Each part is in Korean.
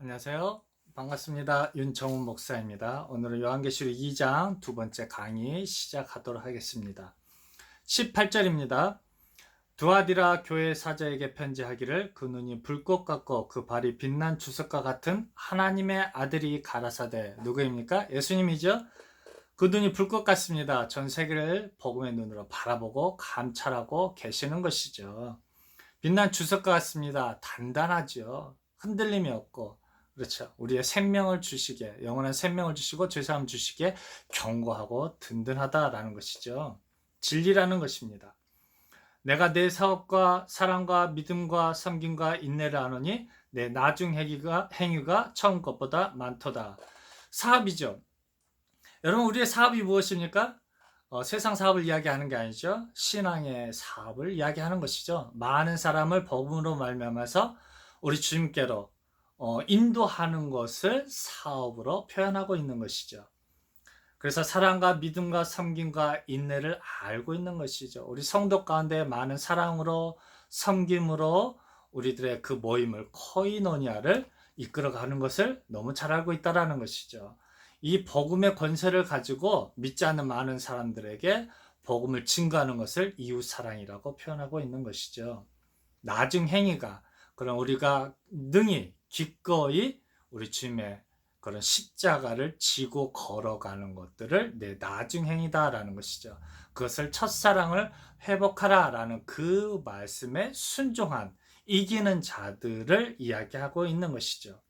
안녕하세요. 반갑습니다. 윤정훈 목사입니다. 오늘은 요한계시록 2장 두 번째 강의 시작하도록 하겠습니다. 18절입니다. 두아디라 교회 사자에게 편지하기를 그 눈이 불꽃 같고 그 발이 빛난 주석과 같은 하나님의 아들이 가라사대. 누구입니까? 예수님이죠. 그 눈이 불꽃 같습니다. 전 세계를 복음의 눈으로 바라보고 감찰하고 계시는 것이죠. 빛난 주석과 같습니다. 단단하죠. 흔들림이 없고, 그렇죠. 우리의 생명을 주시게, 영원한 생명을 주시고 죄사함 주시게 견고하고 든든하다라는 것이죠. 진리라는 것입니다. 내가 내 사업과 사랑과 믿음과 섬김과 인내를 아노니 내 나중 행위가 처음 것보다 많도다. 사업이죠. 여러분, 우리의 사업이 무엇입니까? 세상 사업을 이야기하는 게 아니죠. 신앙의 사업을 이야기하는 것이죠. 많은 사람을 복음으로 말미암아서 우리 주님께로 인도하는 것을 사업으로 표현하고 있는 것이죠. 그래서 사랑과 믿음과 섬김과 인내를 알고 있는 것이죠. 우리 성도 가운데 많은 사랑으로 섬김으로 우리들의 그 모임을 코이노니아를 이끌어가는 것을 너무 잘 알고 있다는 것이죠. 이 복음의 권세를 가지고 믿지 않는 많은 사람들에게 복음을 증거하는 것을 이웃사랑이라고 표현하고 있는 것이죠. 나중 행위가, 그럼 우리가 능히 기꺼이 우리 주님의 그런 십자가를 지고 걸어가는 것들을 내 나중 행위다라는 것이죠. 그것을 첫사랑을 회복하라라는 그 말씀에 순종한 이기는 자들을 이야기하고 있는 것이죠.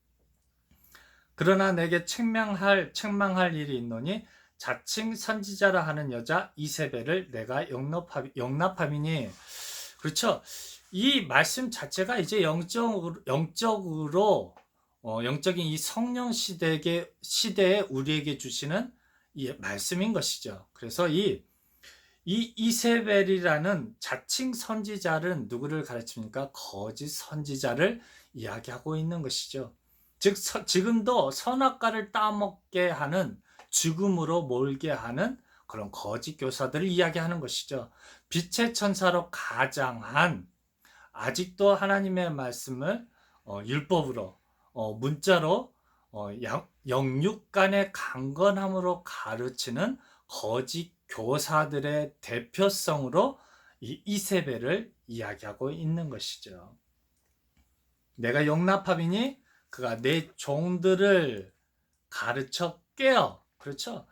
그러나 내게 책망할 일이 있노니 자칭 선지자라 하는 여자 이세벨을 내가 영납함이니. 그렇죠. 이 말씀 자체가 이제 영적인 이 성령 시대에 우리에게 주시는 이 말씀인 것이죠. 그래서 이 이세벨이라는 자칭 선지자는 누구를 가르칩니까? 거짓 선지자를 이야기하고 있는 것이죠. 즉 지금도 선악과를 따먹게 하는, 죽음으로 몰게 하는 그런 거짓 교사들을 이야기하는 것이죠. 빛의 천사로 가장한, 아직도 하나님의 말씀을 율법으로 문자로 영육 간의 강건함으로 가르치는 거짓 교사들의 대표성으로 이 이세벨을 이야기하고 있는 것이죠. 내가 용납함이니 그가 내 종들을 가르쳐 깨어. 그렇죠?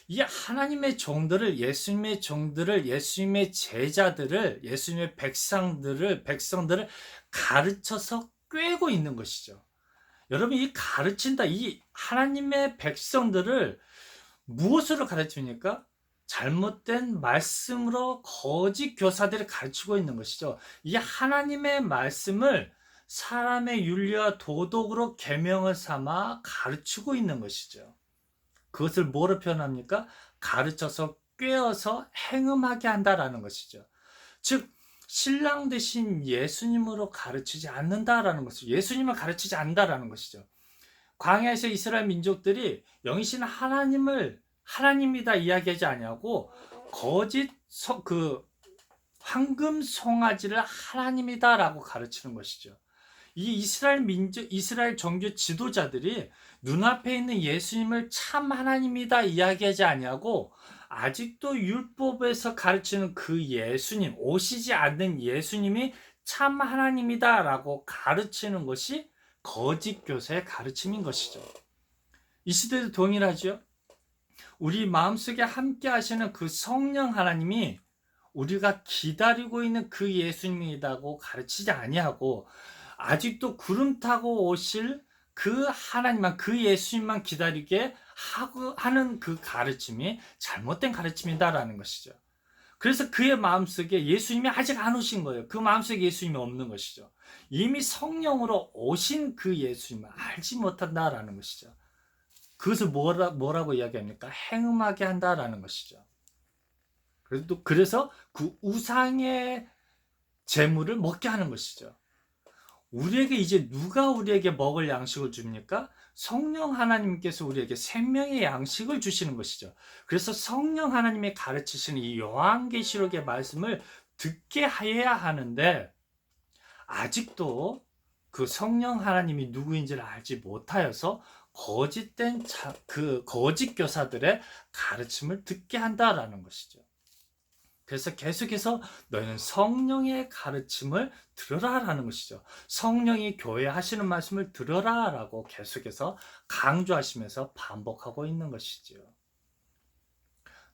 이 하나님의 종들을, 예수님의 종들을, 예수님의 제자들을, 예수님의 백성들을 가르쳐서 꿰고 있는 것이죠. 여러분, 이 가르친다, 이 하나님의 백성들을 무엇으로 가르칩니까? 잘못된 말씀으로 거짓 교사들이 가르치고 있는 것이죠. 이 하나님의 말씀을 사람의 윤리와 도덕으로 계명을 삼아 가르치고 있는 것이죠. 그것을 뭐로 표현합니까? 가르쳐서 꿰어서 행음하게 한다라는 것이죠. 즉 신랑 되신 예수님으로 가르치지 않는다라는 것이죠. 예수님을 가르치지 않는다라는 것이죠. 광야에서 이스라엘 민족들이 영이신 하나님을 하나님이다 이야기하지 아니하고 거짓 황금 송아지를 하나님이다라고 가르치는 것이죠. 이 이스라엘 종교 지도자들이 눈앞에 있는 예수님을 참 하나님이다 이야기하지 아니하고 아직도 율법에서 가르치는 그 예수님, 오시지 않는 예수님이 참 하나님이다라고 가르치는 것이 거짓 교사의 가르침인 것이죠. 이 시대도 동일하죠. 우리 마음속에 함께 하시는 그 성령 하나님이 우리가 기다리고 있는 그 예수님이라고 가르치지 아니하고 아직도 구름 타고 오실 그 하나님만, 그 예수님만 기다리게 하는 그 가르침이 잘못된 가르침이다라는 것이죠. 그래서 그의 마음속에 예수님이 아직 안 오신 거예요. 그 마음속에 예수님이 없는 것이죠. 이미 성령으로 오신 그 예수님을 알지 못한다라는 것이죠. 그것을 뭐라고 이야기합니까? 행음하게 한다라는 것이죠. 그래서 그 우상의 재물을 먹게 하는 것이죠. 우리에게 이제 누가 우리에게 먹을 양식을 줍니까? 성령 하나님께서 우리에게 생명의 양식을 주시는 것이죠. 그래서 성령 하나님이 가르치시는 이 요한계시록의 말씀을 듣게 해야 하는데 아직도 그 성령 하나님이 누구인지를 알지 못하여서 거짓된 그 거짓 교사들의 가르침을 듣게 한다라는 것이죠. 그래서 계속해서 너희는 성령의 가르침을 들으라라는 것이죠. 성령이 교회 하시는 말씀을 들으라라고 계속해서 강조하시면서 반복하고 있는 것이죠.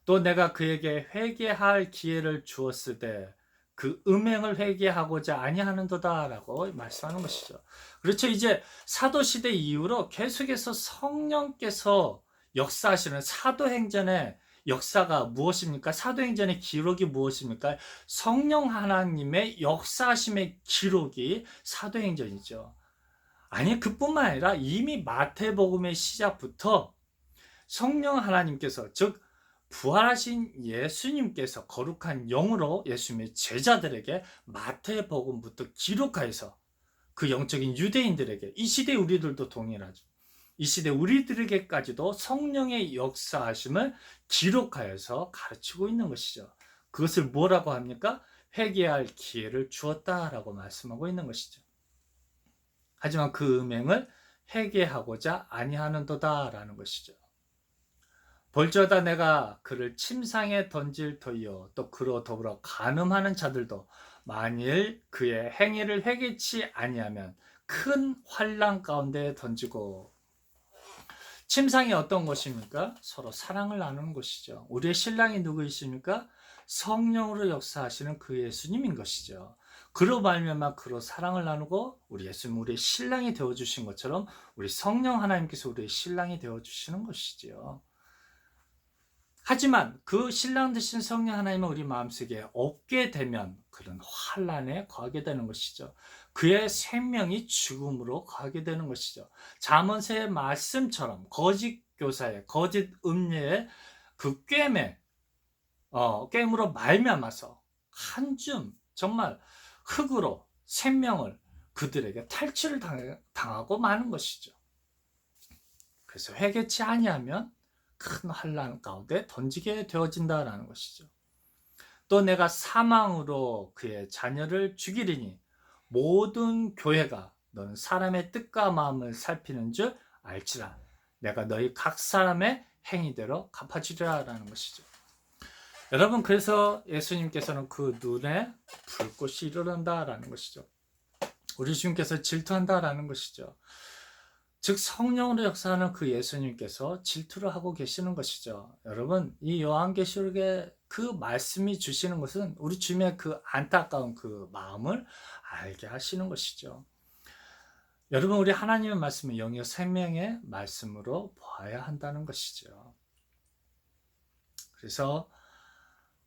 또 내가 그에게 회개할 기회를 주었을 때 그 음행을 회개하고자 아니하는도다라고 말씀하는 것이죠. 그렇죠. 이제 사도시대 이후로 계속해서 성령께서 역사하시는 사도행전의 역사가 무엇입니까? 사도행전의 기록이 무엇입니까? 성령 하나님의 역사하심의 기록이 사도행전이죠. 아니, 그뿐만 아니라 이미 마태복음의 시작부터 성령 하나님께서, 즉 부활하신 예수님께서 거룩한 영으로 예수님의 제자들에게 마태복음부터 기록하여서 그 영적인 유대인들에게, 이 시대 우리들도 동일하죠. 이 시대 우리들에게까지도 성령의 역사하심을 기록하여서 가르치고 있는 것이죠. 그것을 뭐라고 합니까? 회개할 기회를 주었다라고 말씀하고 있는 것이죠. 하지만 그 음행을 회개하고자 아니하는도다라는 것이죠. 볼지어다 내가 그를 침상에 던질 터이요 또 그로 더불어 간음하는 자들도 만일 그의 행위를 회개치 아니하면 큰 환난 가운데 던지고. 침상이 어떤 것입니까? 서로 사랑을 나누는 것이죠. 우리의 신랑이 누구이십니까? 성령으로 역사하시는 그 예수님인 것이죠. 그로 말미암아 그로 사랑을 나누고 우리 예수님 우리의 신랑이 되어주신 것처럼 우리 성령 하나님께서 우리의 신랑이 되어주시는 것이지요. 하지만 그 신랑 되신 성령 하나님은 우리 마음속에 없게 되면 그런 환난에 거하게 되는 것이죠. 그의 생명이 죽음으로 거하게 되는 것이죠. 잠언서의 말씀처럼 거짓 교사의 거짓 음료의 그 꿰으로 말미암아서 한 줌 정말 흙으로 생명을 그들에게 탈취를 당하고 마는 것이죠. 그래서 회개치 아니하면 큰 환난 가운데 던지게 되어진다라는 것이죠. 또 내가 사망으로 그의 자녀를 죽이리니 모든 교회가 너는 사람의 뜻과 마음을 살피는 줄 알지라. 내가 너희 각 사람의 행위대로 갚아주리라라는 것이죠. 여러분, 그래서 예수님께서는 그 눈에 불꽃이 일어난다라는 것이죠. 우리 주님께서 질투한다라는 것이죠. 즉 성령으로 역사하는 그 예수님께서 질투를 하고 계시는 것이죠. 여러분, 이 요한계시록의 그 말씀이 주시는 것은 우리 주님의 그 안타까운 그 마음을 알게 하시는 것이죠. 여러분, 우리 하나님의 말씀은 영역 생명의 말씀으로 보아야 한다는 것이죠. 그래서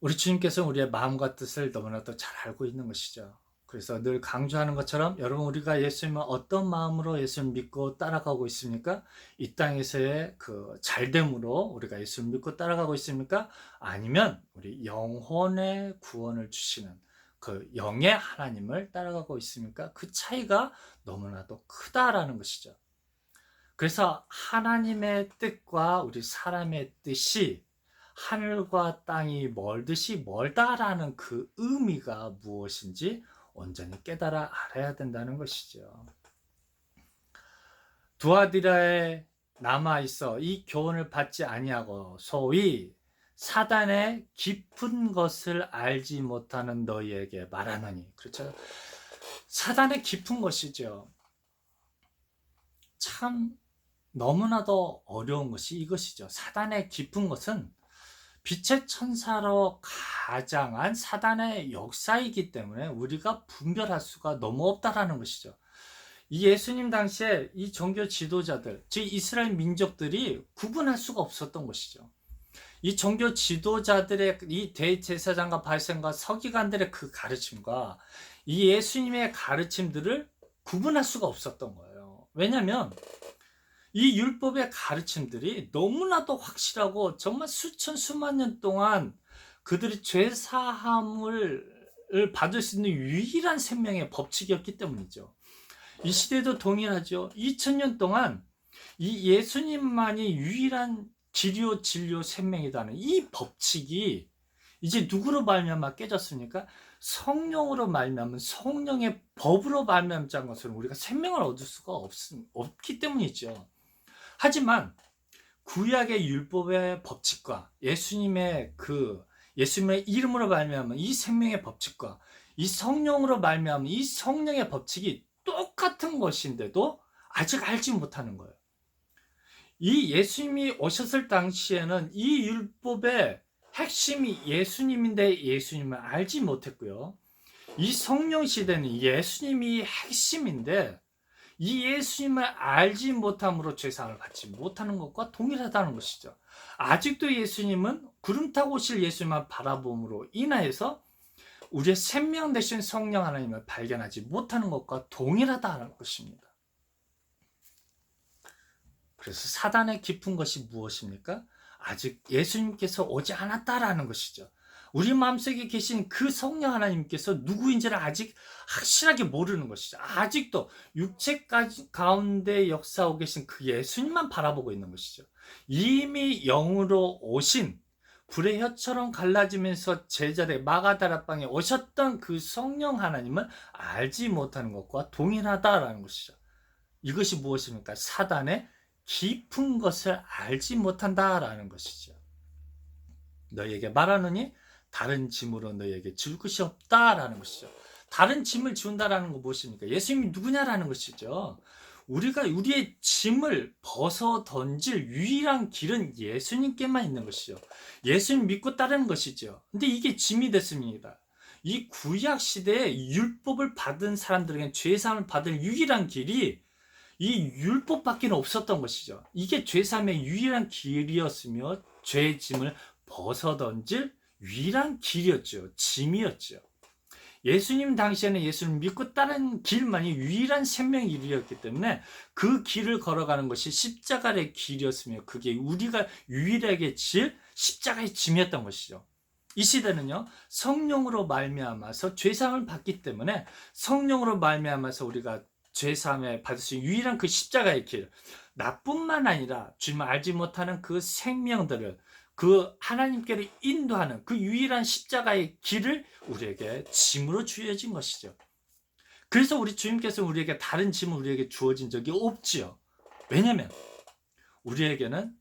우리 주님께서는 우리의 마음과 뜻을 너무나도 잘 알고 있는 것이죠. 그래서 늘 강조하는 것처럼 여러분, 우리가 예수님을 어떤 마음으로 예수님 믿고 따라가고 있습니까? 이 땅에서의 그 잘됨으로 우리가 예수님 믿고 따라가고 있습니까? 아니면 우리 영혼의 구원을 주시는 그 영의 하나님을 따라가고 있습니까? 그 차이가 너무나도 크다라는 것이죠. 그래서 하나님의 뜻과 우리 사람의 뜻이 하늘과 땅이 멀듯이 멀다라는 그 의미가 무엇인지 온전히 깨달아 알아야 된다는 것이죠. 두아디라에 남아있어 이 교훈을 받지 아니하고 소위 사단의 깊은 것을 알지 못하는 너희에게 말하노니. 그렇죠. 사단의 깊은 것이죠. 참 너무나도 어려운 것이 이것이죠. 사단의 깊은 것은 빛의 천사로 가장한 사단의 역사이기 때문에 우리가 분별할 수가 너무 없다라는 것이죠. 이 예수님 당시에 이 종교 지도자들, 즉 이스라엘 민족들이 구분할 수가 없었던 것이죠. 이 종교 지도자들의 이 대제사장과 바리새인과 서기관들의 그 가르침과 이 예수님의 가르침들을 구분할 수가 없었던 거예요. 왜냐하면 이 율법의 가르침들이 너무나도 확실하고 정말 수천 수만 년 동안 그들이 죄사함을 받을 수 있는 유일한 생명의 법칙이었기 때문이죠. 이 시대도 동일하죠. 2000년 동안 이 예수님만이 유일한 기료 진료 생명이라는 이 법칙이 이제 누구로 말미암아 깨졌습니까? 성령으로 말미암은 성령의 법으로 말미암자 것은 우리가 생명을 얻을 수가 없기 때문이죠. 하지만 구약의 율법의 법칙과 예수님의 이름으로 말미암은 이 생명의 법칙과 이 성령으로 말미암은 이 성령의 법칙이 똑같은 것인데도 아직 알지 못하는 거예요. 이 예수님이 오셨을 당시에는 이 율법의 핵심이 예수님인데 예수님을 알지 못했고요. 이 성령 시대는 예수님이 핵심인데 이 예수님을 알지 못함으로 죄사함을 받지 못하는 것과 동일하다는 것이죠. 아직도 예수님은 구름 타고 오실 예수님만 바라봄으로 인하여서 우리의 생명 되신 성령 하나님을 발견하지 못하는 것과 동일하다는 것입니다. 그래서 사단의 깊은 것이 무엇입니까? 아직 예수님께서 오지 않았다라는 것이죠. 우리 마음속에 계신 그 성령 하나님께서 누구인지를 아직 확실하게 모르는 것이죠. 아직도 육체 가운데 역사하고 계신 그 예수님만 바라보고 있는 것이죠. 이미 영으로 오신 불의 혀처럼 갈라지면서 제자리 마가다라방에 오셨던 그 성령 하나님을 알지 못하는 것과 동일하다라는 것이죠. 이것이 무엇입니까? 사단의 깊은 것을 알지 못한다라는 것이죠. 너희에게 말하노니 다른 짐으로 너희에게 줄 것이 없다라는 것이죠. 다른 짐을 지운다라는 거 무엇입니까? 예수님이 누구냐라는 것이죠. 우리가 우리의 짐을 벗어 던질 유일한 길은 예수님께만 있는 것이죠. 예수님 믿고 따르는 것이죠. 근데 이게 짐이 됐습니다. 이 구약 시대에 율법을 받은 사람들에게 죄사함을 받을 유일한 길이 이 율법밖에 없었던 것이죠. 이게 죄사함의 유일한 길이었으며 죄의 짐을 벗어던질 유일한 길이었죠. 짐이었죠. 예수님 당시에는 예수를 믿고 따른 길만이 유일한 생명의 길이었기 때문에 그 길을 걸어가는 것이 십자가의 길이었으며 그게 우리가 유일하게 질 십자가의 짐이었던 것이죠. 이 시대는요, 성령으로 말미암아서 죄사함을 받기 때문에 성령으로 말미암아서 우리가 죄사함을 받을 수 있는 유일한 그 십자가의 길, 나뿐만 아니라 주님을 알지 못하는 그 생명들을 그 하나님께로 인도하는 그 유일한 십자가의 길을 우리에게 짐으로 주어진 것이죠. 그래서 우리 주님께서 우리에게 다른 짐을 우리에게 주어진 적이 없지요. 왜냐하면 우리에게는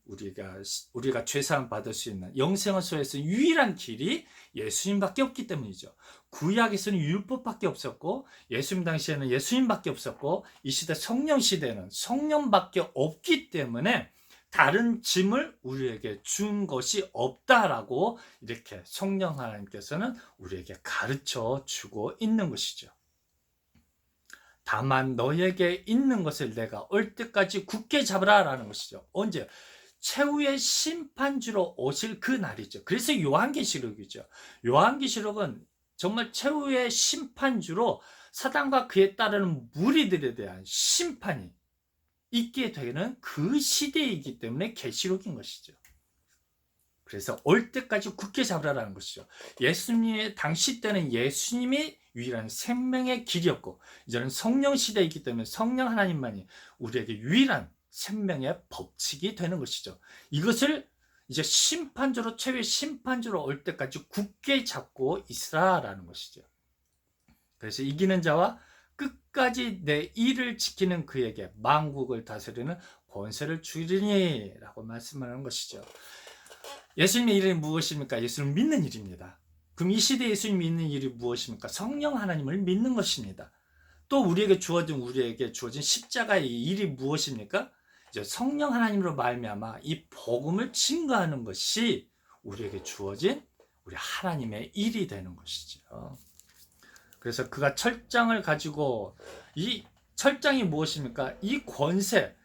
우리가 죄사함 받을 수 있는 영생을 소유해서 유일한 길이 예수님밖에 없기 때문이죠. 구약에서는 율법밖에 없었고 예수님 당시에는 예수님밖에 없었고 이 시대 성령 시대에는 성령밖에 없기 때문에 다른 짐을 우리에게 준 것이 없다라고 이렇게 성령 하나님께서는 우리에게 가르쳐 주고 있는 것이죠. 다만 너에게 있는 것을 내가 올 때까지 굳게 잡으라라는 것이죠. 언제? 최후의 심판주로 오실 그 날이죠. 그래서 요한계시록이죠. 요한계시록은 정말 최후의 심판주로 사단과 그에 따르는 무리들에 대한 심판이 있게 되는 그 시대이기 때문에 계시록인 것이죠. 그래서 올 때까지 굳게 잡으라는 것이죠. 예수님의 당시 때는 예수님이 유일한 생명의 길이었고 이제는 성령 시대이기 때문에 성령 하나님만이 우리에게 유일한 생명의 법칙이 되는 것이죠. 이것을 이제 심판주로 최후의 심판주로 올 때까지 굳게 잡고 있으라라는 것이죠. 그래서 이기는 자와 끝까지 내 일을 지키는 그에게 만국을 다스리는 권세를 주리니 라고 말씀하는 것이죠. 예수님의 일은 무엇입니까? 예수님을 믿는 일입니다. 그럼 이 시대에 예수님 믿는 일이 무엇입니까? 성령 하나님을 믿는 것입니다. 또 우리에게 주어진 십자가의 일이 무엇입니까? 이제 성령 하나님으로 말미암아 이 복음을 증거하는 것이 우리에게 주어진 우리 하나님의 일이 되는 것이죠. 그래서 그가 철장을 가지고 이 철장이 무엇입니까? 이 권세,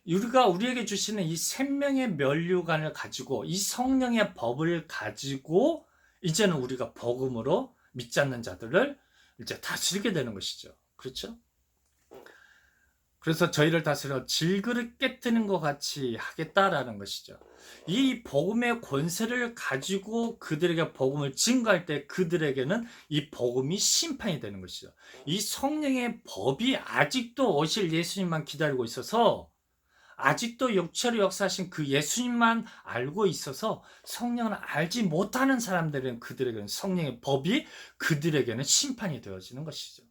우리에게 주시는 이 생명의 면류관을 가지고 이 성령의 법을 가지고 이제는 우리가 복음으로 믿지 않는 자들을 이제 다스리게 되는 것이죠. 그렇죠? 그래서 저희를 다스려 질그릇 깨뜨는 것 같이 하겠다라는 것이죠. 이 복음의 권세를 가지고 그들에게 복음을 증거할 때 그들에게는 이 복음이 심판이 되는 것이죠. 이 성령의 법이 아직도 오실 예수님만 기다리고 있어서 아직도 육체로 역사하신 그 예수님만 알고 있어서 성령을 알지 못하는 사람들은 그들에게는 성령의 법이 그들에게는 심판이 되어지는 것이죠.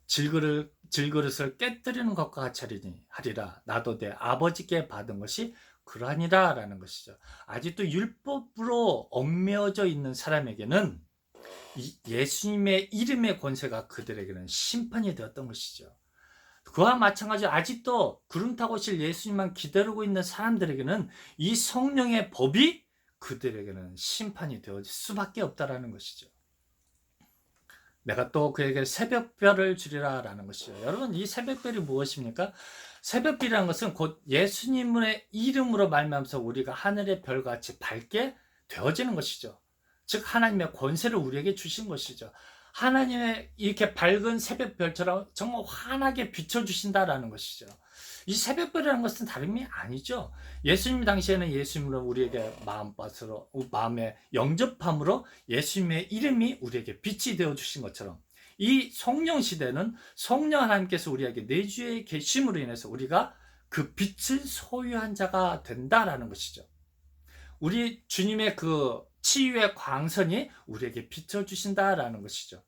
질그릇을 깨뜨리는 것과 같이 하리라. 나도 내 아버지께 받은 것이 그러하니라 라는 것이죠. 아직도 율법으로 얽매어져 있는 사람에게는 예수님의 이름의 권세가 그들에게는 심판이 되었던 것이죠. 그와 마찬가지로 아직도 구름 타고 오실 예수님만 기다리고 있는 사람들에게는 이 성령의 법이 그들에게는 심판이 되어질 수밖에 없다라는 것이죠. 내가 또 그에게 새벽별을 주리라 라는 것이죠. 여러분, 이 새벽별이 무엇입니까? 새벽별이라는 것은 곧 예수님의 이름으로 말미암아서 우리가 하늘의 별같이 밝게 되어지는 것이죠. 즉 하나님의 권세를 우리에게 주신 것이죠. 하나님의 이렇게 밝은 새벽별처럼 정말 환하게 비춰주신다라는 것이죠. 이 새벽별이라는 것은 다름이 아니죠. 예수님 당시에는 예수님으로 우리에게 마음에 영접함으로 예수님의 이름이 우리에게 빛이 되어주신 것처럼 이 성령 시대는 성령 하나님께서 우리에게 내주에 계심으로 인해서 우리가 그 빛을 소유한 자가 된다라는 것이죠. 우리 주님의 그 치유의 광선이 우리에게 비춰주신다라는 것이죠.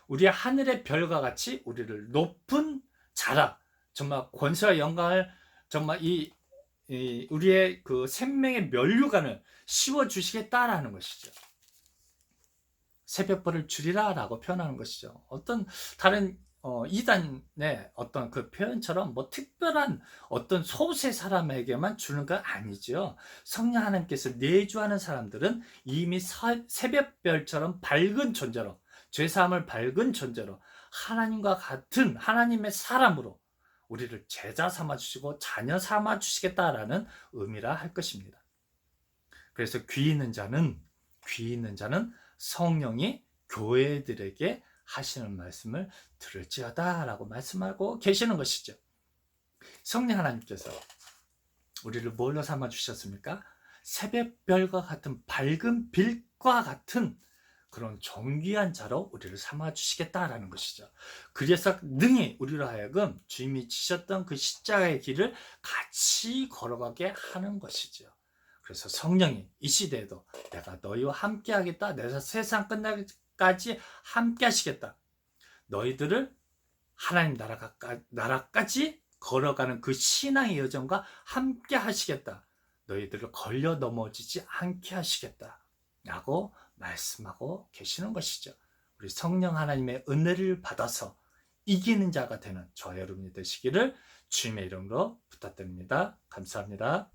우리의 하늘의 별과 같이 우리를 높은 자라, 정말 권세와 영광을 정말 우리의 그 생명의 면류관을 씌워주시겠다라는 것이죠. 새벽별을 주리라 라고 표현하는 것이죠. 어떤 다른 이단의 어떤 그 표현처럼 뭐 특별한 어떤 소수의 사람에게만 주는 건 아니죠. 성령 하나님께서 내주하는 사람들은 이미 새벽별처럼 밝은 존재로, 죄사함을 밝은 존재로 하나님과 같은 하나님의 사람으로 우리를 제자 삼아 주시고 자녀 삼아 주시겠다라는 의미라 할 것입니다. 그래서 귀 있는 자는 성령이 교회들에게 하시는 말씀을 들을지어다 라고 말씀하고 계시는 것이죠. 성령 하나님께서 우리를 뭘로 삼아 주셨습니까? 새벽별과 같은 밝은 빛과 같은 그런 존귀한 자로 우리를 삼아 주시겠다라는 것이죠. 그래서 능히 우리로 하여금 주님이 지셨던 그 십자가의 길을 같이 걸어가게 하는 것이죠. 그래서 성령이 이 시대에도 내가 너희와 함께 하겠다. 내가 세상 끝날까지 함께 하시겠다. 너희들을 하나님 나라까지 걸어가는 그 신앙의 여정과 함께 하시겠다. 너희들을 걸려 넘어지지 않게 하시겠다. 라고 말씀하고 계시는 것이죠. 우리 성령 하나님의 은혜를 받아서 이기는 자가 되는 저와 여러분이 되시기를 주님의 이름으로 부탁드립니다. 감사합니다.